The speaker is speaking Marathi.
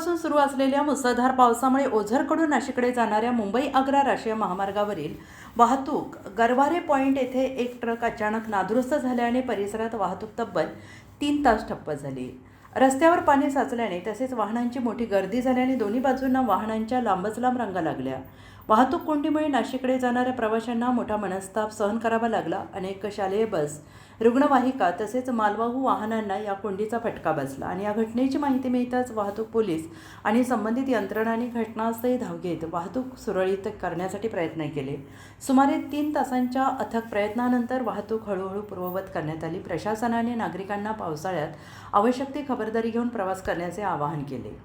सकाळपासून सुरू असलेल्या मुसळधार पावसामुळे ओझरकडून नाशिककडे जाणाऱ्या मुंबई आग्रा राष्ट्रीय महामार्गावरील वाहतूक गरवारे पॉईंट येथे एक ट्रक अचानक नादुरुस्त झाल्याने परिसरात वाहतूक तब्बल 3 तास ठप्प झाली. रस्त्यावर पाणी साचल्याने तसेच वाहनांची मोठी गर्दी झाल्याने दोन्ही बाजूंना वाहनांच्या लांबच लांब रांगा लागल्या. वाहतूक कोंडीमुळे नाशिककडे जाणाऱ्या प्रवाशांना मोठा मनस्ताप सहन करावा लागला. अनेक शालेय बस, रुग्णवाहिका तसेच मालवाहू वाहनांना या कोंडीचा फटका बसला आणि या घटनेची माहिती मिळताच वाहतूक पोलीस आणि संबंधित यंत्रणांनी घटनास्थळी धाव घेत वाहतूक सुरळीत करण्यासाठी प्रयत्न केले. सुमारे 3 तासांच्या अथक प्रयत्नानंतर वाहतूक हळूहळू पूर्ववत करण्यात आली. प्रशासनाने नागरिकांना पावसाळ्यात आवश्यक ती खबरदारी घेऊन प्रवास करण्याचे आवाहन केले.